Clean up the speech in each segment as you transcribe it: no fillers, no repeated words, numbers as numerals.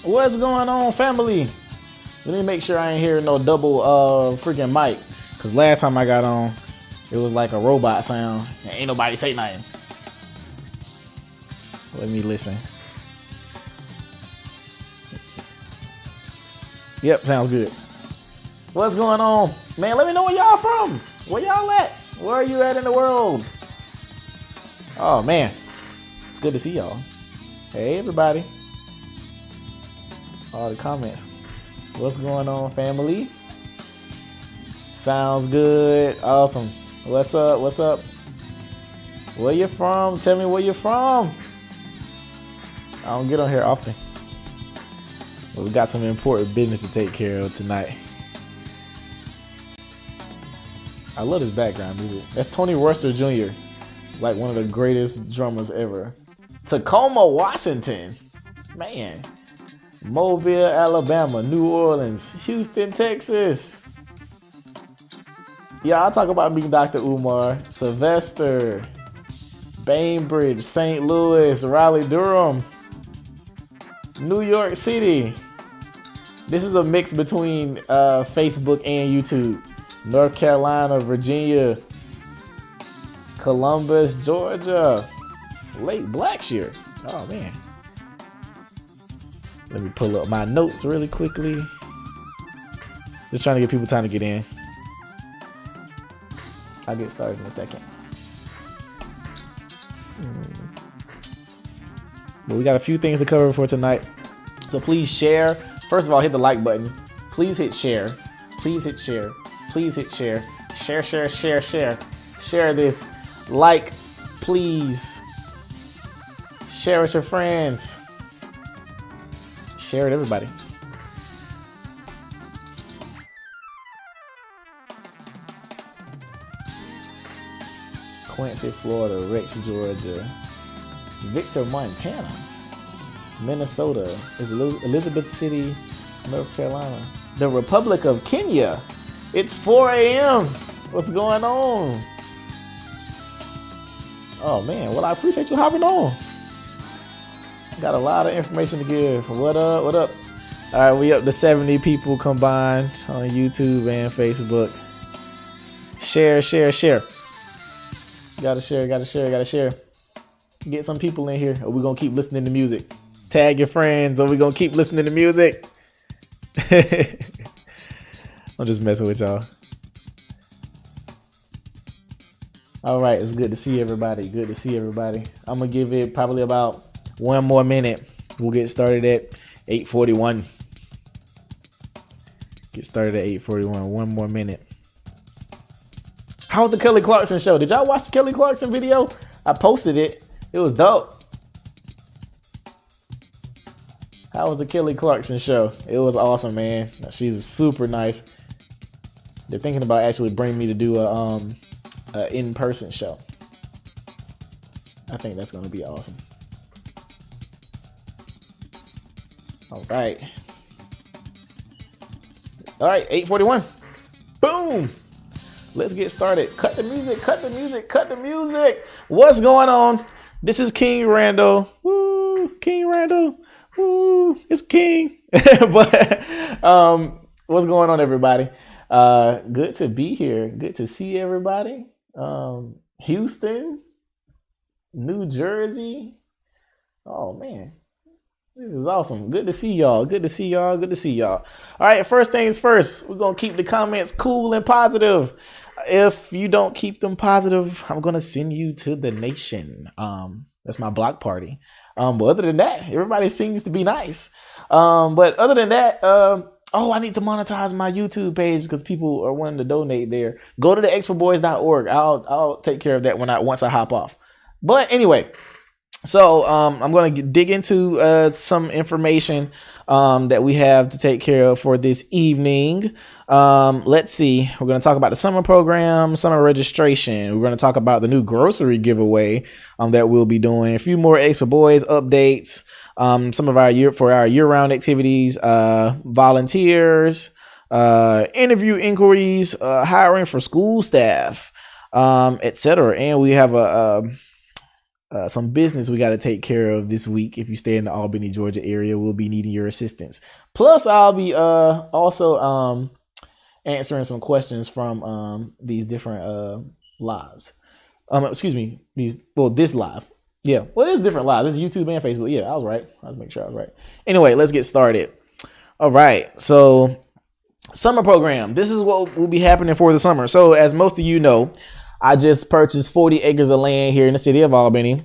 What's going on, family? Let me make sure I ain't hearing no double freaking mic. Cause last time I got on, it was like a robot sound. And ain't nobody say nothing. Let me listen. Yep, sounds good. What's going on? Man, let me know where y'all from. Where y'all at? Where are you at in the world? Oh man, it's good to see y'all. Hey everybody. All the comments. What's going on, family? Sounds good. Awesome. What's up? What's up? Where you from? Tell me where you're from. I don't get on here often. But we got some important business to take care of tonight. I love this background music. That's Tony Worcester Jr., like one of the greatest drummers ever. Tacoma, Washington. Man. Mobile, Alabama, New Orleans, Houston, Texas. Yeah, I'll talk about me, Dr. Umar. Sylvester, Bainbridge, St. Louis, Raleigh, Durham, New York City. This is a mix between Facebook and YouTube. North Carolina, Virginia, Columbus, Georgia, Lake Blackshear. Oh man. Let me pull up my notes really quickly. Just trying to give people time to get in. I'll get started in a second. But we got a few things to cover for tonight. So please share. First of all, hit the like button. Please hit share. Please hit share. Please hit share. Share, share, share, share. Share this. Like, please. Share with your friends. Share it, everybody. Quincy, Florida, Rex, Georgia, Victor, Montana, Minnesota, is Elizabeth City, North Carolina, the Republic of Kenya. It's 4 a.m. What's going on? Oh man, well I appreciate you hopping on. Got a lot of information to give. What up? What up? All right, we up to 70 people combined on YouTube and Facebook. Share, share, share. Gotta share, gotta share, gotta share. Get some people in here, or we're gonna keep listening to music. Tag your friends, or we're gonna keep listening to music. I'm just messing with y'all. All right, it's good to see everybody. Good to see everybody. I'm gonna give it probably about one more minute. We'll get started at 8:41. Get started at 8:41. One more minute. How was the Kelly Clarkson show? Did y'all watch the Kelly Clarkson video? I posted it. It was dope. How was the Kelly Clarkson show? It was awesome, man. She's super nice. They're thinking about actually bringing me to do a in-person show. I think that's gonna be awesome. All right. All right, 8:41. Boom. Let's get started. Cut the music, cut the music, cut the music. What's going on? This is King Randall. Woo, King Randall. Woo, it's King. But what's going on, everybody? Good to be here. Good to see everybody. Houston, New Jersey. Oh man. This is awesome. Good to see y'all. Good to see y'all. Good to see y'all. All right, first things first, we're going to keep the comments cool and positive. If you don't keep them positive, I'm going to send you to the nation. That's my block party. But other than that, everybody seems to be nice. But other than that, I need to monetize my YouTube page because people are wanting to donate there. Go to the xforboys.org. I'll take care of that once I hop off. But anyway, so I'm going to dig into some information that we have to take care of for this evening. Let's see. We're going to talk about the summer program, summer registration. We're going to talk about the new grocery giveaway that we'll be doing. A few more X for Boys updates. Some of our year-round activities, volunteers, interview inquiries, hiring for school staff, etc. And we have some business we got to take care of this week. If you stay in the Albany, Georgia area, we'll be needing your assistance. Plus, I'll be also answering some questions from these different lives. Excuse me, this live. Yeah, well, it is different live. This is YouTube and Facebook. Yeah, I was right. I was making sure I was right. Anyway, let's get started. All right, so summer program. This is what will be happening for the summer. So as most of you know, I just purchased 40 acres of land here in the city of Albany.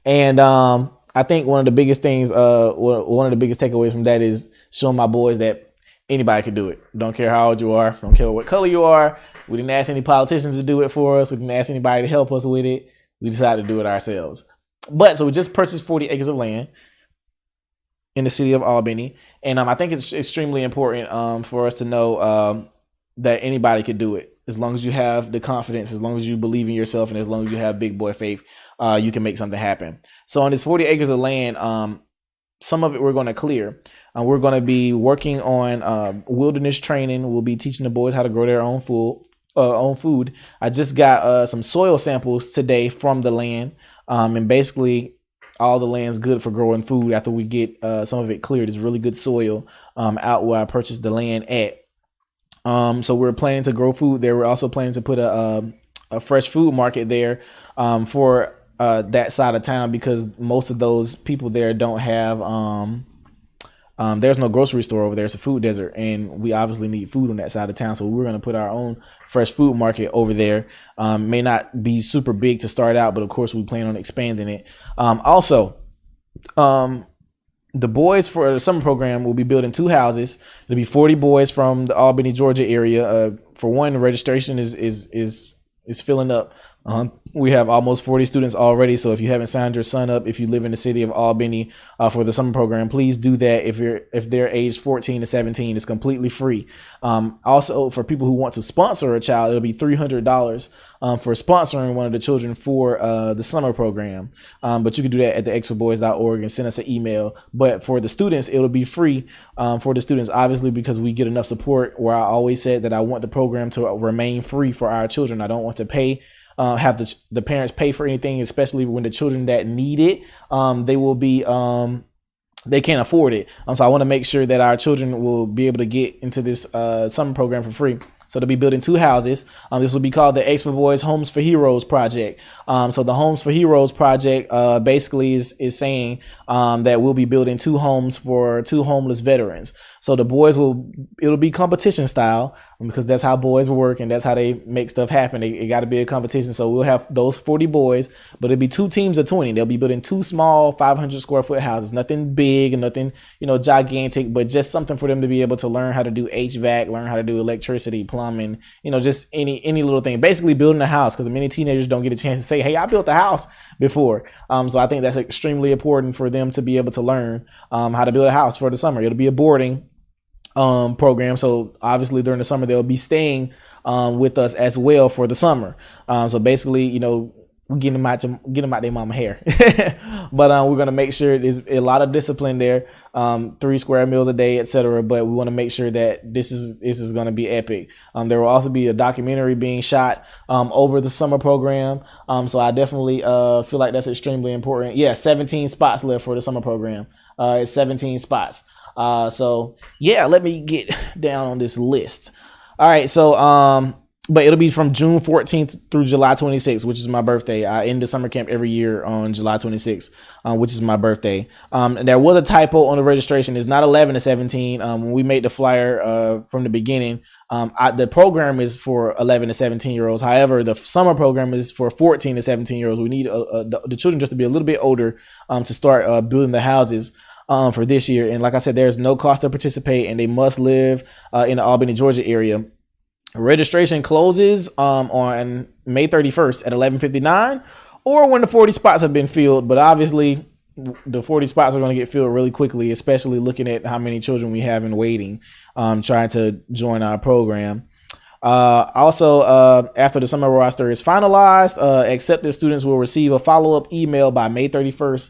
And I think one of the biggest things, one of the biggest takeaways from that is showing my boys that anybody can do it. Don't care how old you are. Don't care what color you are. We didn't ask any politicians to do it for us. We didn't ask anybody to help us with it. We decided to do it ourselves. So we just purchased 40 acres of land in the city of Albany. And I think it's extremely important for us to know that anybody could do it. As long as you have the confidence, as long as you believe in yourself, and as long as you have big boy faith, you can make something happen. So on this 40 acres of land, some of it we're going to clear. We're going to be working on wilderness training. We'll be teaching the boys how to grow their own food. I just got some soil samples today from the land, and basically all the land's good for growing food after we get some of it cleared. It's really good soil out where I purchased the land at. So we're planning to grow food there. We're also planning to put a fresh food market there for that side of town, because most of those people there don't have there's no grocery store over there. It's a food desert, and we obviously need food on that side of town. So we're going to put our own fresh food market over there. May not be super big to start out, but of course we plan on expanding it. The boys for the summer program will be building 2 houses. There'll be 40 boys from the Albany, Georgia area. For one, the registration is filling up. We have almost 40 students already. So if you haven't signed your son up, if you live in the city of Albany for the summer program, please do that. If they're aged 14 to 17, it's completely free. Also, for people who want to sponsor a child, it'll be $300 for sponsoring one of the children for the summer program. But you can do that at the xforboys.org and send us an email. But for the students, it'll be free for the students, obviously, because we get enough support, where I always said that I want the program to remain free for our children. I don't want to pay have the parents pay for anything, especially when the children that need it, they will be they can't afford it. So I want to make sure that our children will be able to get into this summer program for free. So they'll be building 2 houses. This will be called the X for Boys Homes for Heroes project. So the Homes for Heroes project basically is saying that we'll be building 2 homes for 2 homeless veterans. So the boys it'll be competition style, because that's how boys work and that's how they make stuff happen. It got to be a competition. So we'll have those 40 boys, but it'll be 2 teams of 20. They'll be building 2 small 500 square foot houses, nothing big and nothing, gigantic, but just something for them to be able to learn how to do HVAC, learn how to do electricity, plumbing, just any little thing, basically building a house, because many teenagers don't get a chance to say, hey, I built a house before. So I think that's extremely important for them to be able to learn how to build a house for the summer. It'll be a boarding program. So obviously during the summer, they'll be staying with us as well for the summer. So basically, we get them out their mama hair. But we're going to make sure there's a lot of discipline there, 3 square meals a day, etc. But we want to make sure that this is going to be epic. There will also be a documentary being shot over the summer program. So I definitely feel like that's extremely important. Yeah, 17 spots left for the summer program. It's 17 spots. So yeah, let me get down on this list. All right. So, but it'll be from June 14th through July 26th, which is my birthday. I end the summer camp every year on July 26th, which is my birthday. And there was a typo on the registration. It's not 11 to 17. When we made the flyer from the beginning, the program is for 11 to 17-year-olds. However, the summer program is for 14 to 17-year-olds. We need the children just to be a little bit older to start building the houses for this year. And like I said, there's no cost to participate, and they must live in the Albany, Georgia area. Registration closes on May 31st at 11:59, or when the 40 spots have been filled. But obviously, the 40 spots are going to get filled really quickly, especially looking at how many children we have in waiting, trying to join our program. Also, after the summer roster is finalized, accepted students will receive a follow-up email by May 31st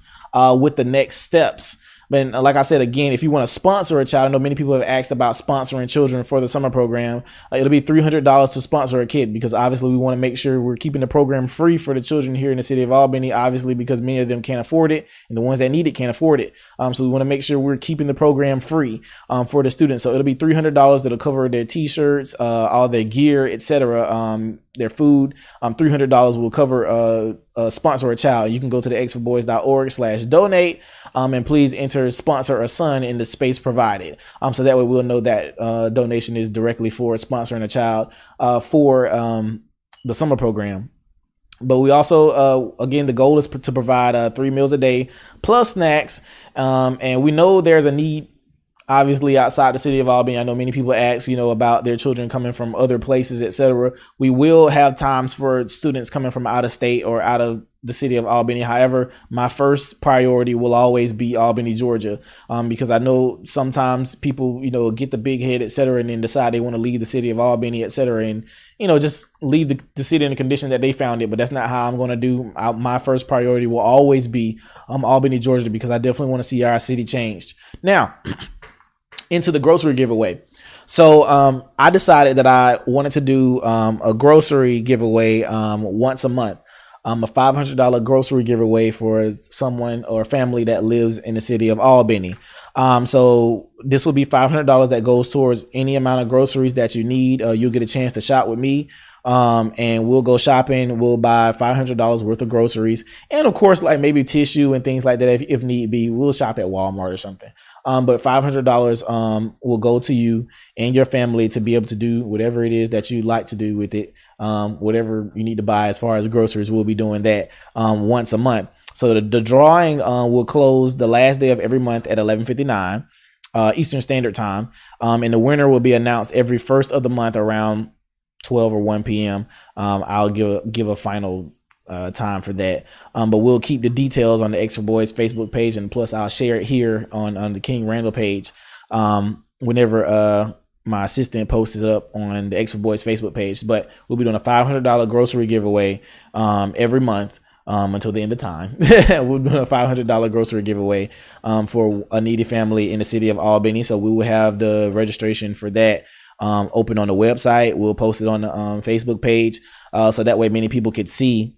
with the next steps. But like I said, again, if you want to sponsor a child, I know many people have asked about sponsoring children for the summer program. It'll be $300 to sponsor a kid, because obviously we want to make sure we're keeping the program free for the children here in the city of Albany, obviously, because many of them can't afford it, and the ones that need it can't afford it. So we want to make sure we're keeping the program free for the students. So it'll be $300 that'll cover their t-shirts, all their gear, etc., their food. $300 will cover sponsor a child. You can go to the xforboys.org/donate, and please enter sponsor a son in the space provided. So that way we'll know that donation is directly for sponsoring a child for the summer program. But we also, again, the goal is to provide 3 meals a day plus snacks. And we know there's a need, obviously, outside the city of Albany. I know many people ask, about their children coming from other places, etc. We will have times for students coming from out of state or out of the city of Albany. However, my first priority will always be Albany, Georgia, because I know sometimes people, get the big head, etc., and then decide they want to leave the city of Albany, etc., and just leave the city in the condition that they found it. But that's not how I'm going to do. My first priority will always be Albany, Georgia, because I definitely want to see our city changed. Now, into the grocery giveaway. So I decided that I wanted to do a grocery giveaway once a month. A $500 grocery giveaway for someone or family that lives in the city of Albany. So this will be $500 that goes towards any amount of groceries that you need. You'll get a chance to shop with me. And we'll go shopping. We'll buy $500 worth of groceries. And of course, like maybe tissue and things like that, if need be, we'll shop at Walmart or something. But $500 will go to you and your family to be able to do whatever it is that you like to do with it. Whatever you need to buy as far as groceries, we'll be doing that once a month. So the drawing will close the last day of every month at 11:59 Eastern Standard Time. And the winner will be announced every first of the month around 12 or 1 p.m. I'll give a final time for that. But we'll keep the details on the X for Boys Facebook page, and plus I'll share it here on the King Randall page whenever my assistant posts it up on the X for Boys Facebook page. But we'll be doing a $500 grocery giveaway every month until the end of time. We'll do a $500 grocery giveaway for a needy family in the city of Albany. So we will have the registration for that open on the website. We'll post it on the Facebook page so that way many people could see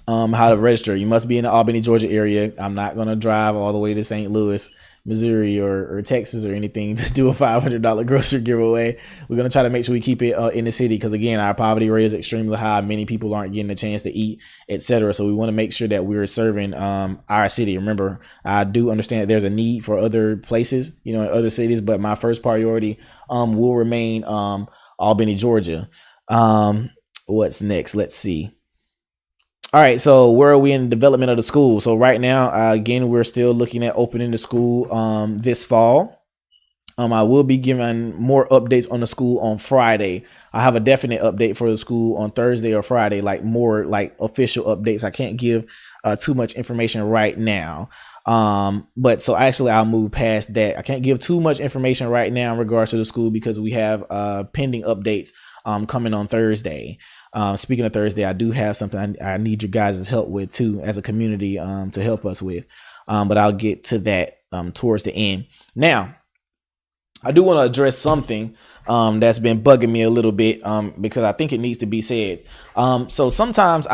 how to register. You must be in the Albany, Georgia area. I'm not going to drive all the way to St. Louis, Missouri or Texas or anything to do a $500 grocery giveaway. We're going to try to make sure we keep it in the city, because again, our poverty rate is extremely high. Many people aren't getting a chance to eat, etc. So we want to make sure that we're serving our city. Remember, I do understand that there's a need for other places, in other cities, but my first priority will remain Albany, Georgia. What's next? Let's see. All right, so where are we in development of the school? So right now, again, we're still looking at opening the school this fall. I will be giving more updates on the school on Friday. I have a definite update for the school on Thursday or Friday, like more like official updates. I can't give too much information right now. But so actually I'll move past that. I can't give too much information right now in regards to the school because we have pending updates coming on Thursday. Speaking of Thursday, I do have something I need your guys' help with too, as a community, to help us with. But I'll get to that towards the end. Now, I do want to address something that's been bugging me a little bit because I think it needs to be said. So sometimes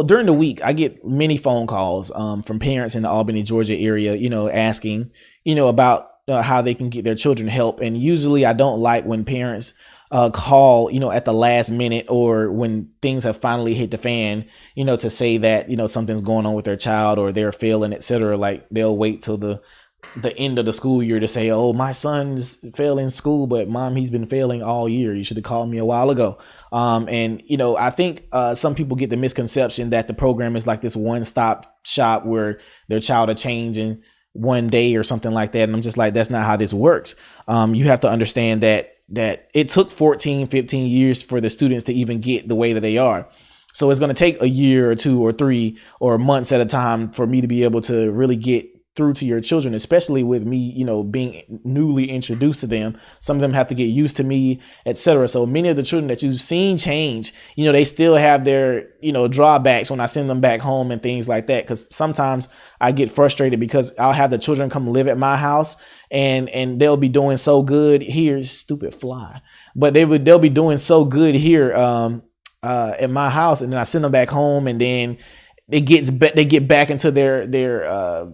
during the week, I get many phone calls from parents in the Albany, Georgia area, asking, about how they can get their children help. And usually I don't like when parents call, at the last minute or when things have finally hit the fan, to say that, something's going on with their child or they're failing, etc. Like they'll wait till the end of the school year to say, oh, my son's failing school, but mom, he's been failing all year. You should have called me a while ago. And I think some people get the misconception that the program is like this one-stop shop where their child will change in one day or something like that. And I'm just like, that's not how this works. You have to understand that it took 14, 15 years for the students to even get the way that they are. So it's going to take a year or 2 or 3 or months at a time for me to be able to really get through to your children, especially with me, being newly introduced to them. Some of them have to get used to me, etc. So many of the children that you've seen change, they still have their, drawbacks when I send them back home and things like that. Because sometimes I get frustrated because I'll have the children come live at my house and they'll be doing so good here. Stupid fly. But they'll be doing so good here at my house, and then I send them back home, and then they get back into their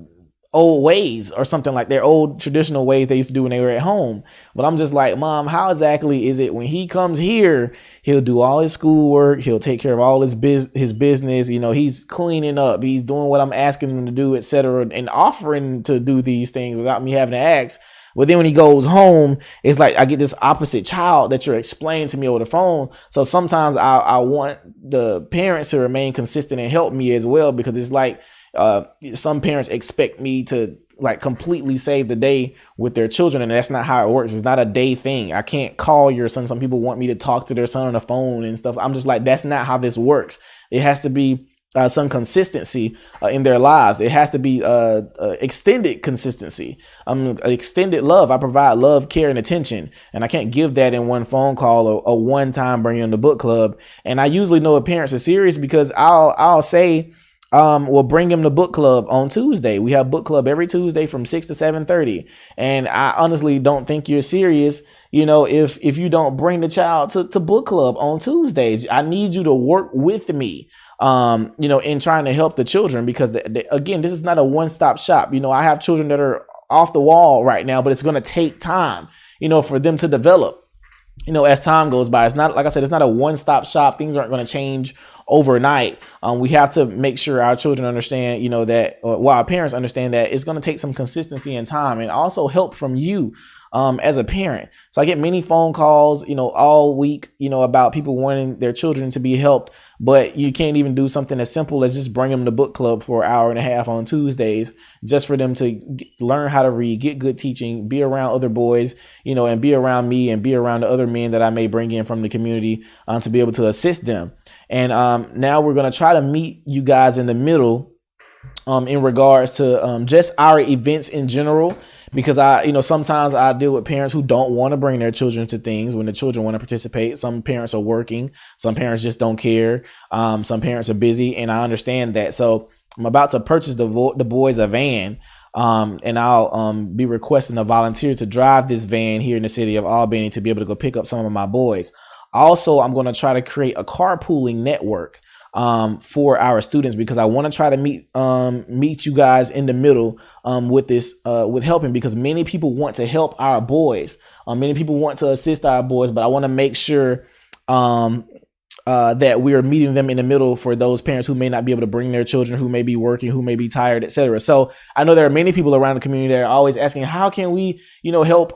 old ways or something, like their old traditional ways they used to do when they were at home. But I'm just like, Mom, how exactly is it when he comes here, he'll do all his schoolwork, he'll take care of all his business, he's cleaning up, he's doing what I'm asking him to do, etc., and offering to do these things without me having to ask. But then when he goes home, it's like I get this opposite child that you're explaining to me over the phone. So sometimes I want the parents to remain consistent and help me as well, because it's like some parents expect me to like completely save the day with their children, and that's not how it works. It's not a day thing. I can't call your son. Some people want me to talk to their son on the phone and stuff. I'm just like, that's not how this works. It has to be some consistency in their lives. It has to be extended consistency, extended love. I provide love, care, and attention, and I can't give that in one phone call or a one time bringing them to book club. And I usually know if parents are serious because I'll say, we'll bring him to book club on Tuesday. We have book club every Tuesday from 6 to 7:30. And I honestly don't think you're serious, if you don't bring the child to book club on Tuesdays. I need you to work with me, in trying to help the children, because again, this is not a one-stop shop. I have children that are off the wall right now, but it's going to take time, for them to develop. As time goes by. It's not, like I said, it's not a one-stop shop. Things aren't going to change overnight. We have to make sure our children understand, that, our parents understand that it's going to take some consistency and time, and also help from you as a parent. So I get many phone calls, all week, about people wanting their children to be helped, but you can't even do something as simple as just bring them to book club for an hour and a half on Tuesdays, just for them to learn how to read, get good teaching, be around other boys, and be around me and be around the other men that I may bring in from the community to be able to assist them. And now we're going to try to meet you guys in the middle in regards to just our events in general, because sometimes I deal with parents who don't want to bring their children to things when the children want to participate. Some parents are working, some parents just don't care. Some parents are busy, and I understand that. So I'm about to purchase the boys a van, and I'll be requesting a volunteer to drive this van here in the city of Albany to be able to go pick up some of my boys. Also, I'm going to try to create a carpooling network for our students, because I want to try to meet you guys in the middle with this, with helping, because many people want to help our boys. Many people want to assist our boys, but I want to make sure that we are meeting them in the middle for those parents who may not be able to bring their children, who may be working, who may be tired, etc. So I know there are many people around the community that are always asking, how can we, help,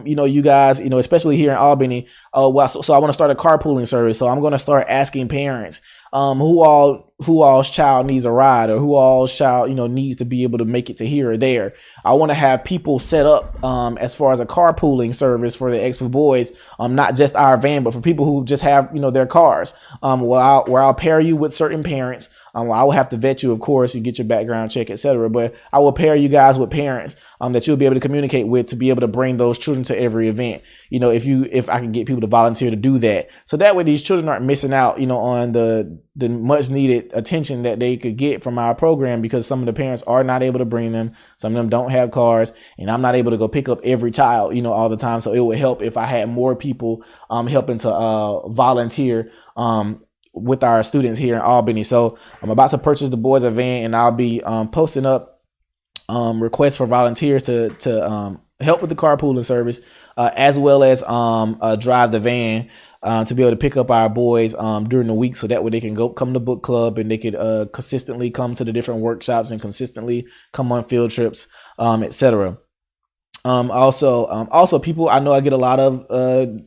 you guys, especially here in Albany. So I want to start a carpooling service. So I'm going to start asking parents, who all's child needs a ride, or who all's child, needs to be able to make it to here or there. I want to have people set up, as far as a carpooling service for the X for Boys, not just our van, but for people who just have, their cars, where I'll pair you with certain parents. I will have to vet you, of course, and get your background check, etc. But I will pair you guys with parents that you'll be able to communicate with to be able to bring those children to every event. If I can get people to volunteer to do that, so that way these children aren't missing out, on the much needed attention that they could get from our program, because some of the parents are not able to bring them. Some of them don't have cars, and I'm not able to go pick up every child, all the time. So it would help if I had more people helping to volunteer with our students here in Albany. So I'm about to purchase the boys a van, and I'll be posting up requests for volunteers to help with the carpooling service, as well as drive the van to be able to pick up our boys during the week, so that way they can come to book club, and they could consistently come to the different workshops and consistently come on field trips, etc. Also people, I know I get a lot of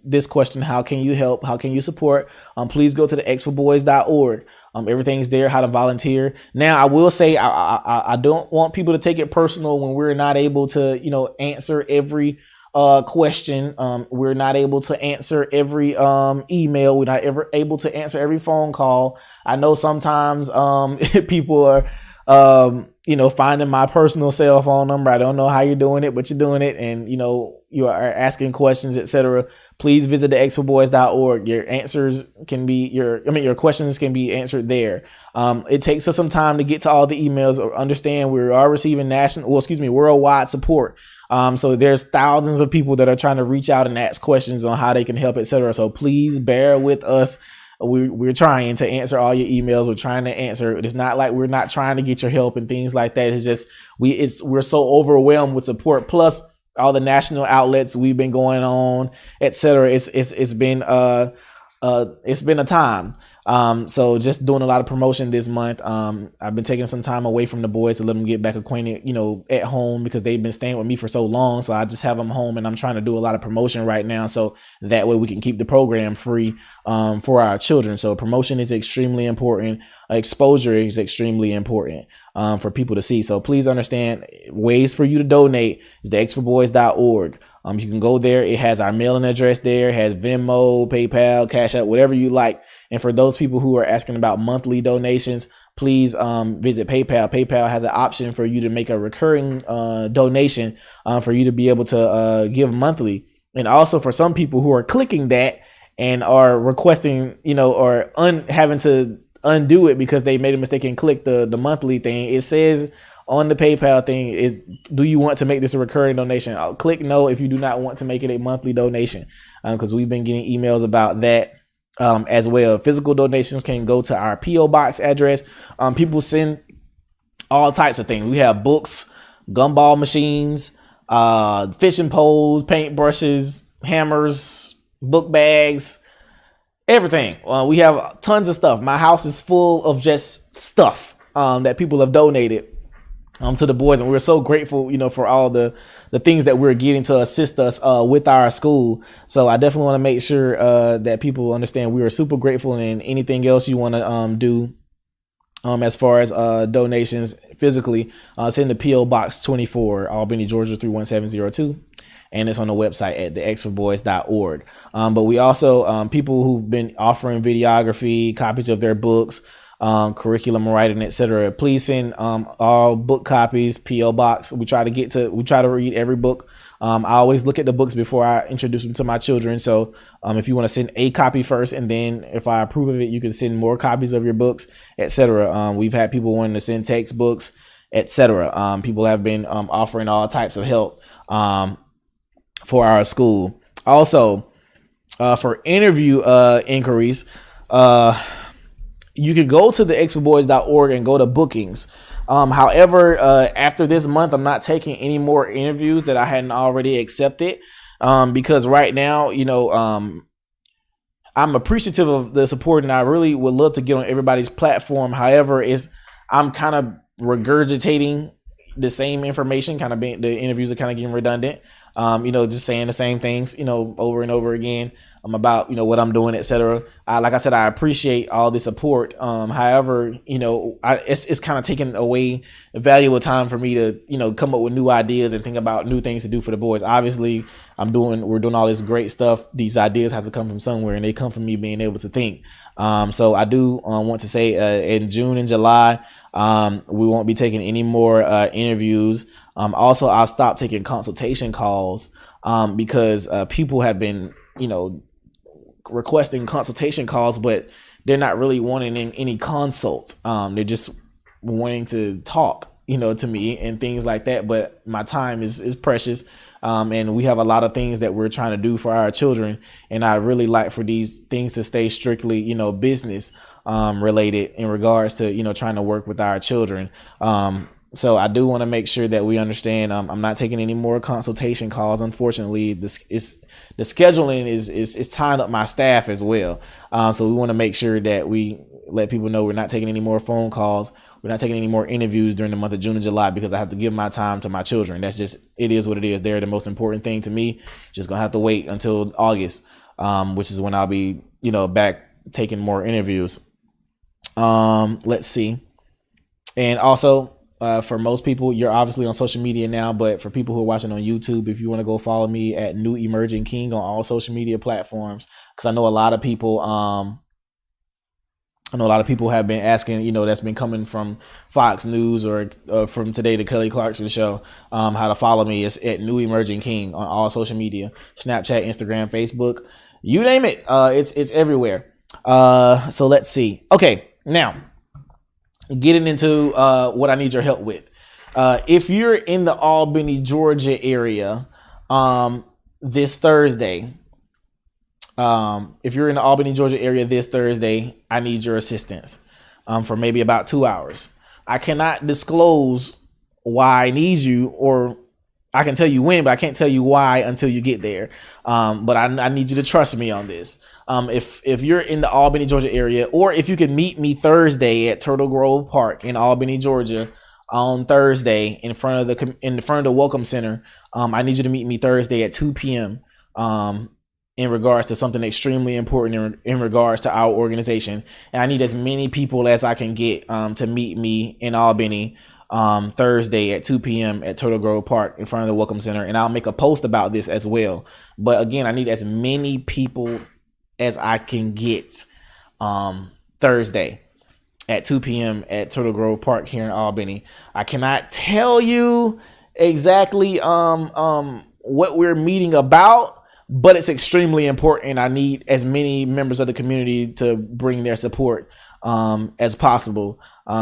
this question: how can you help? How can you support? Please go to the xforboys.org. Everything's there, how to volunteer. Now, I will say, I don't want people to take it personal when we're not able to, answer every question. We're not able to answer every email. We're not ever able to answer every phone call. I know sometimes people are finding my personal cell phone number. I don't know how you're doing it, but you're doing it. And, you are asking questions, etc. Please visit the xforboys.org. Your answers can be your questions can be answered there. It takes us some time to get to all the emails. Understand we are receiving worldwide support. So there's thousands of people that are trying to reach out and ask questions on how they can help, etc. So please bear with us. We're trying to answer all your emails. We're trying to answer. It's not like we're not trying to get your help and things like that. It's just we're so overwhelmed with support. Plus all the national outlets we've been going on, etc. It's been a time. So just doing a lot of promotion this month. I've been taking some time away from the boys to let them get back acquainted, at home, because they've been staying with me for so long. So I just have them home, and I'm trying to do a lot of promotion right now. So that way we can keep the program free, for our children. So promotion is extremely important. Exposure is extremely important, for people to see. So please understand, ways for you to donate is the xforboys.org. You can go there. It has our mailing address there. It has Venmo, PayPal, Cash App, whatever you like. And for those people who are asking about monthly donations, please visit PayPal. PayPal has an option for you to make a recurring donation, for you to be able to give monthly. And also for some people who are clicking that and are requesting, or having to undo it because they made a mistake and clicked the monthly thing, it says on the PayPal thing is, do you want to make this a recurring donation? I'll click no if you do not want to make it a monthly donation, because we've been getting emails about that as well. Physical donations can go to our P.O. Box address. People send all types of things. We have books, gumball machines, fishing poles, paint brushes, hammers, book bags, everything. We have tons of stuff. My house is full of just stuff that people have donated to the boys, and we're so grateful, for all the things that we're getting to assist us with our school. So I definitely want to make sure that people understand we are super grateful. And anything else you want to do as far as donations physically, send to P.O. Box 24, Albany, Georgia 31702. And it's on the website at thexforboys.org. But we also, people who've been offering videography, copies of their books, curriculum writing, etc. Please send all book copies, P.O. Box. We try to read every book. I always look at the books before I introduce them to my children. So if you want to send a copy first, and then if I approve of it, you can send more copies of your books, etc. We've had people wanting to send textbooks, etc. People have been offering all types of help for our school. Also, for interview inquiries, you can go to the xforboys.org and go to bookings. However, after this month, I'm not taking any more interviews that I hadn't already accepted, because right now, I'm appreciative of the support, and I really would love to get on everybody's platform. However, I'm kind of regurgitating the same information, the interviews are kind of getting redundant. Just saying the same things, over and over again, about, what I'm doing, etc. Like I said, I appreciate all the support. However, it's kind of taking away valuable time for me to, come up with new ideas and think about new things to do for the boys. Obviously, we're doing all this great stuff. These ideas have to come from somewhere, and they come from me being able to think. So I do want to say, in June and July, we won't be taking any more interviews. Also, I'll stop taking consultation calls because people have been, requesting consultation calls, but they're not really wanting any consult. They're just wanting to talk, to me and things like that. But my time is precious. And we have a lot of things that we're trying to do for our children. And I really like for these things to stay strictly, business related in regards to, trying to work with our children. So I do want to make sure that we understand, I'm not taking any more consultation calls. Unfortunately, the scheduling is tying up my staff as well. So we want to make sure that we let people know we're not taking any more phone calls. We're not taking any more interviews during the month of June and July, because I have to give my time to my children. That's just, it is what it is. They're the most important thing to me. Just gonna have to wait until August, which is when I'll be, back taking more interviews. Let's see. And also, for most people, you're obviously on social media now, but for people who are watching on YouTube, if you want to go follow me at New Emerging King on all social media platforms, because I know a lot of people I know a lot of people have been asking, that's been coming from Fox News or from Today, the Kelly Clarkson Show, how to follow me. It's at New Emerging King on all social media, Snapchat, Instagram, Facebook, you name it. It's everywhere. So let's see. Okay, now getting into what I need your help with. If you're in the Albany, Georgia area this Thursday, if you're in the Albany, Georgia area this Thursday, I need your assistance for maybe about 2 hours. I cannot disclose why I need you, or I can tell you when, but I can't tell you why until you get there. But I need you to trust me on this. If you're in the Albany, Georgia area, or if you can meet me Thursday at Turtle Grove Park in Albany, Georgia, on Thursday in front of the Welcome Center, I need you to meet me Thursday at 2 p.m. In regards to something extremely important in regards to our organization. And I need as many people as I can get to meet me in Albany Thursday at 2 p.m. at Turtle Grove Park in front of the Welcome Center. And I'll make a post about this as well. But again, I need as many people as I can get Thursday at 2 p.m. at Turtle Grove Park here in Albany. I cannot tell you exactly what we're meeting about, but it's extremely important. I need as many members of the community to bring their support as possible.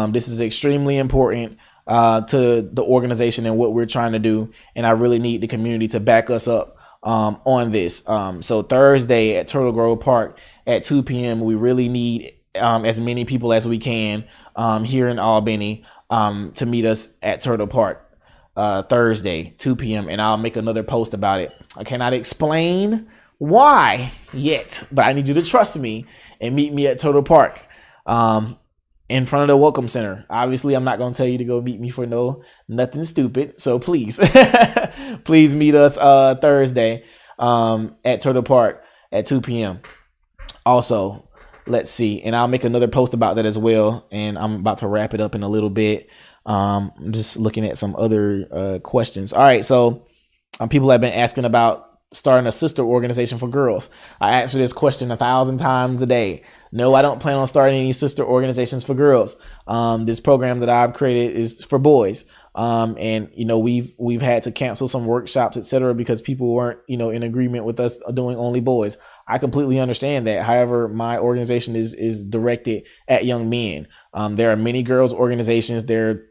This is extremely important to the organization and what we're trying to do. And I really need the community to back us up on this. So Thursday at Turtle Grove Park at 2 p.m., we really need as many people as we can here in Albany to meet us at Turtle Park. Thursday, 2 p.m. and I'll make another post about it. I cannot explain why yet, but I need you to trust me and meet me at Turtle Park in front of the Welcome Center. Obviously, I'm not going to tell you to go meet me for nothing stupid. So please, please meet us Thursday at Turtle Park at 2 p.m. Also, let's see, and I'll make another post about that as well. And I'm about to wrap it up in a little bit. I'm just looking at some other questions. All right, so people have been asking about starting a sister organization for girls. I answer this question 1,000 times a day. No, I don't plan on starting any sister organizations for girls. This program that I've created is for boys. And we've had to cancel some workshops, etc., because people weren't in agreement with us doing only boys. I completely understand that. However, my organization is directed at young men. There are many girls organizations. There are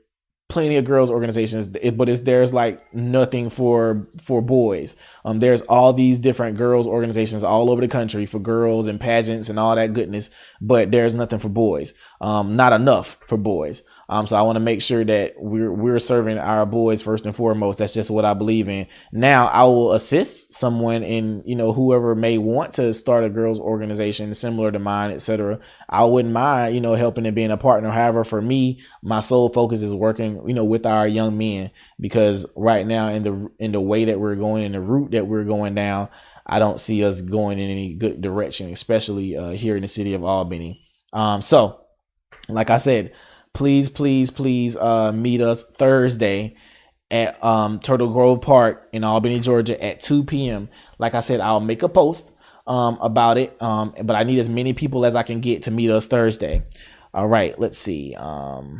plenty of girls organizations, but there's like nothing for boys. There's all these different girls organizations all over the country for girls and pageants and all that goodness, but there's nothing for boys. Not enough for boys. So I want to make sure that we're serving our boys first and foremost. That's just what I believe in. Now I will assist someone in, whoever may want to start a girls organization similar to mine, etc. I wouldn't mind, helping and being a partner. However, for me, my sole focus is working, with our young men, because right now in the way that we're going, in the route that we're going down, I don't see us going in any good direction, especially here in the city of Albany. So like I said, please meet us Thursday at Turtle Grove Park in Albany, Georgia at 2 p.m. Like I said, I'll make a post about it, but I need as many people as I can get to meet us Thursday. All right, let's see. I'm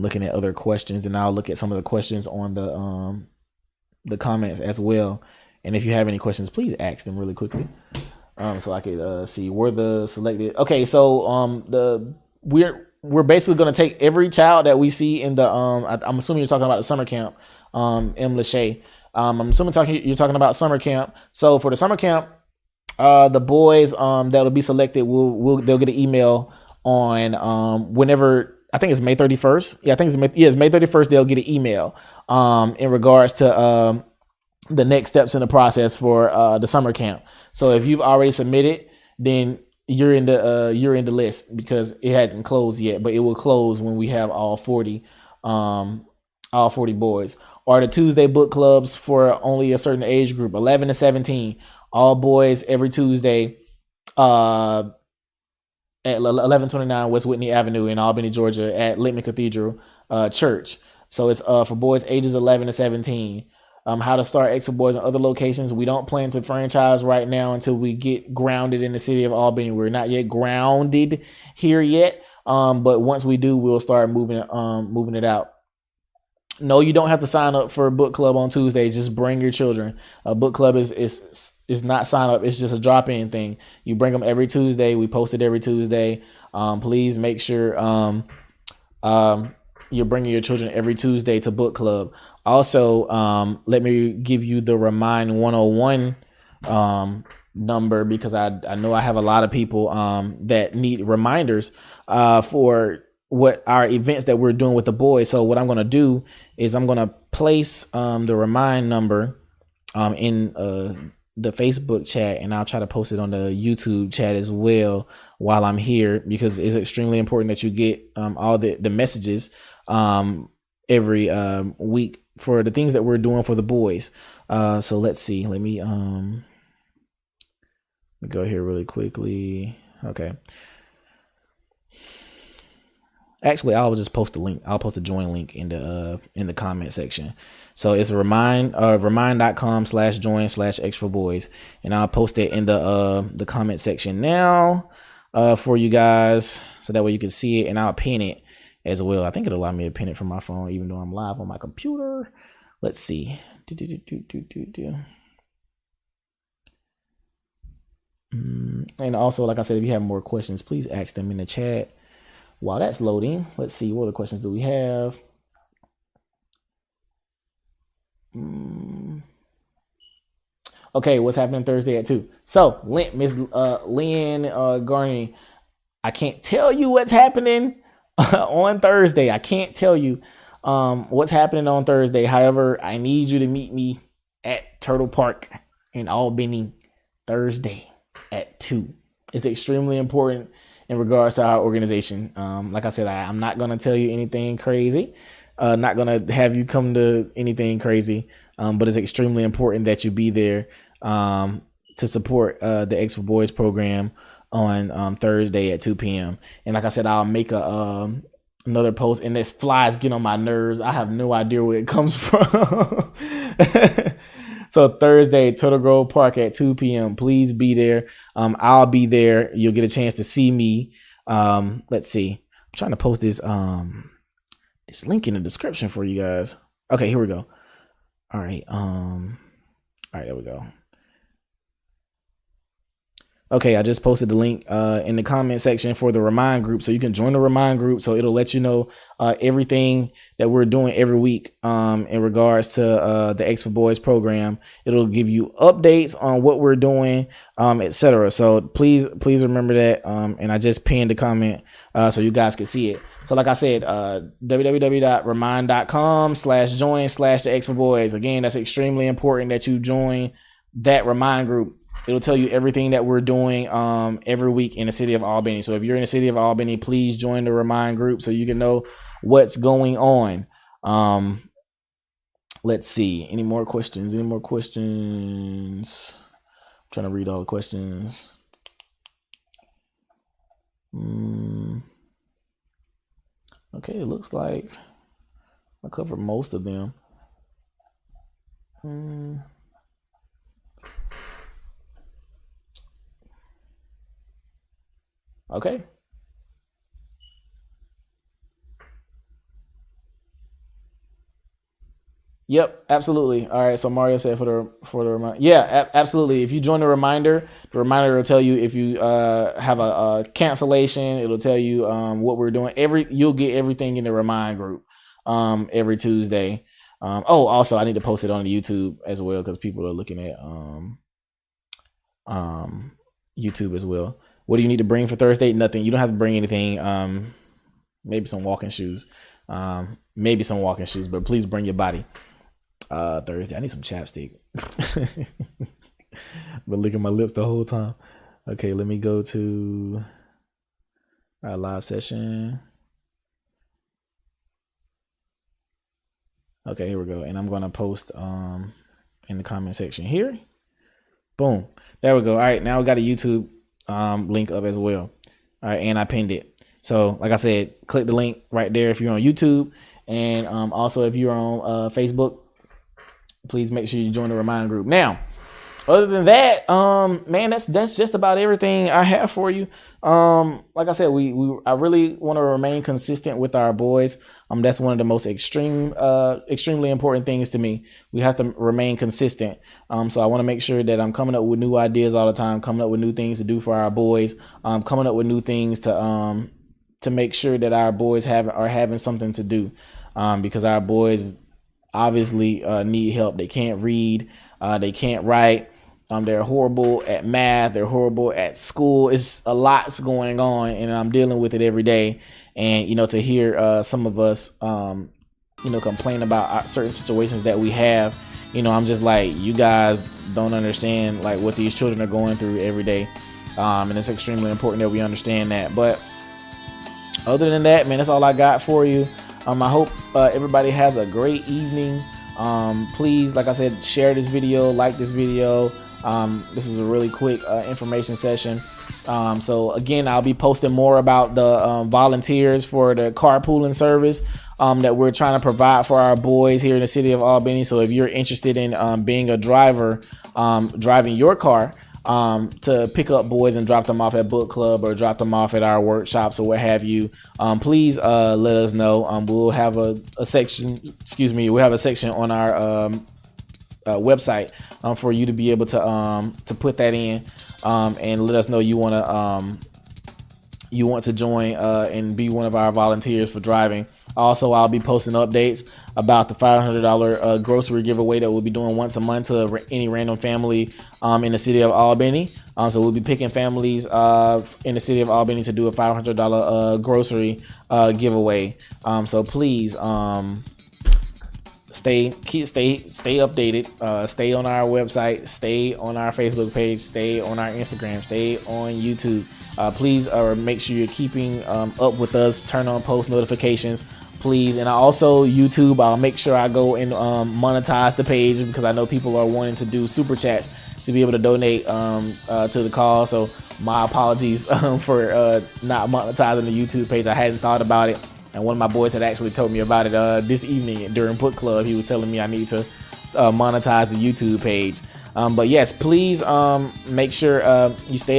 looking at other questions, and I'll look at some of the questions on the comments as well. And if you have any questions, please ask them really quickly. So I could see where the selected. Okay, so we're basically going to take every child that we see in the I'm assuming you're talking about the summer camp, M. Lachey. I'm assuming you're talking about summer camp. So for the summer camp, the boys that'll be selected they'll get an email on whenever. I think it's May 31st. Yeah, I think it's May 31st. They'll get an email in regards to the next steps in the process for the summer camp. So if you've already submitted, then you're in the list, because it hasn't closed yet, but it will close when we have all 40 boys. Or the Tuesday book clubs for only a certain age group, 11 to 17, all boys every Tuesday at 1129 West Whitney Avenue in Albany, Georgia at Littman Cathedral Church. So it's for boys ages 11 to 17. how to start Extra Boys in other locations. We don't plan to franchise right now until we get grounded in the city of Albany. We're not yet grounded here yet, but once we do, we'll start moving it out. No, you don't have to sign up for a book club on Tuesday. Just bring your children. A book club is not sign up. It's just a drop-in thing. You bring them every Tuesday. We post it every Tuesday. Please make sure you're bringing your children every Tuesday to book club. Also, let me give you the Remind 101 number, because I know I have a lot of people that need reminders for what our events that we're doing with the boys. So what I'm going to do is I'm going to place the Remind number in the Facebook chat, and I'll try to post it on the YouTube chat as well while I'm here, because it's extremely important that you get all the messages every week for the things that we're doing for the boys. So let's see. Let me go here really quickly. Okay. Actually, I'll just post the link. I'll post a join link in the comment section. So it's remind.com/join/extraboys, and I'll post it in the comment section now for you guys, so that way you can see it, and I'll pin it as well. I think it'll allow me to pin it from my phone, even though I'm live on my computer. Let's see. And also, like I said, if you have more questions, please ask them in the chat. While that's loading, let's see, what other questions do we have? Okay, what's happening Thursday at 2? So, Miss Lynn Garney, I can't tell you what's happening on Thursday. I can't tell you what's happening on Thursday. However, I need you to meet me at Turtle Park in Albany Thursday at 2. It's extremely important in regards to our organization. Like I said, I'm not going to tell you anything crazy. Not going to have you come to anything crazy. But it's extremely important that you be there to support the X for Boys program on Thursday at 2 p.m. And like I said, I'll make another post, and this flies get on my nerves. I have no idea where it comes from. So Thursday, Turtle Grove Park at 2 p.m. Please be there. I'll be there. You'll get a chance to see me. Let's see. I'm trying to post this link in the description for you guys. Okay, here we go. All right. All right, there we go. Okay, I just posted the link in the comment section for the Remind group, so you can join the Remind group. So it'll let you know everything that we're doing every week in regards to the X for Boys program. It'll give you updates on what we're doing, etc. So please remember that. And I just pinned the comment so you guys can see it. So like I said, www.remind.com/join/the X for Boys. Again, that's extremely important that you join that Remind group. It'll tell you everything that we're doing every week in the city of Albany. So if you're in the city of Albany, please join the Remind group so you can know what's going on. Let's see. Any more questions? I'm trying to read all the questions. Okay, it looks like I covered most of them. Okay. Yep, absolutely. All right, so Mario said for the reminder. Yeah, absolutely. If you join the reminder will tell you if you have a cancellation. It'll tell you what we're doing. You'll get everything in the Remind group every Tuesday. Also, I need to post it on the YouTube as well, because people are looking at YouTube as well. What do you need to bring for Thursday? Nothing. You don't have to bring anything. Maybe some walking shoes. But please bring your body. Thursday, I need some chapstick. Been licking my lips the whole time. Okay, let me go to our live session. Okay, here we go. And I'm going to post in the comment section here. Boom. There we go. All right, now we got a YouTube link up as well. All right, and I pinned it. So like I said, click the link right there if you're on YouTube, and also if you're on Facebook, please make sure you join the Remind group. Now, other than that, man, that's just about everything I have for you. Like I said, I really want to remain consistent with our boys. That's one of the most extremely important things to me. We have to remain consistent. So I want to make sure that I'm coming up with new ideas all the time, coming up with new things to do for our boys, coming up with new things to make sure that our boys are having something to do, because our boys obviously need help. They can't read, they can't write. They're horrible at math. They're horrible at school. It's a lot's going on, and I'm dealing with it every day. And, to hear some of us, complain about certain situations that we have, I'm just like, you guys don't understand like what these children are going through every day. And it's extremely important that we understand that. But other than that, man, that's all I got for you. I hope everybody has a great evening. Please, like I said, share this video, like this video. This is a really quick information session. So again, I'll be posting more about the volunteers for the carpooling service that we're trying to provide for our boys here in the city of Albany. So if you're interested in being a driver, driving your car to pick up boys and drop them off at book club or drop them off at our workshops or what have you, please let us know. We'll have a section, we'll have a section on our website for you to be able to put that in, and let us know you want to join and be one of our volunteers for driving. Also, I'll be posting updates about the $500 grocery giveaway that we'll be doing once a month to any random family in the city of Albany. So we'll be picking families in the city of Albany to do a $500 grocery giveaway. So please stay updated, stay on our website, stay on our Facebook page, stay on our Instagram, stay on YouTube. Please make sure you're keeping up with us. Turn on post notifications, please. And also YouTube, I'll make sure I go and monetize the page, because I know people are wanting to do super chats to be able to donate to the cause. So my apologies for not monetizing the YouTube page. I hadn't thought about it, and one of my boys had actually told me about it this evening during book club. He was telling me I need to monetize the YouTube page. But yes, please make sure you stay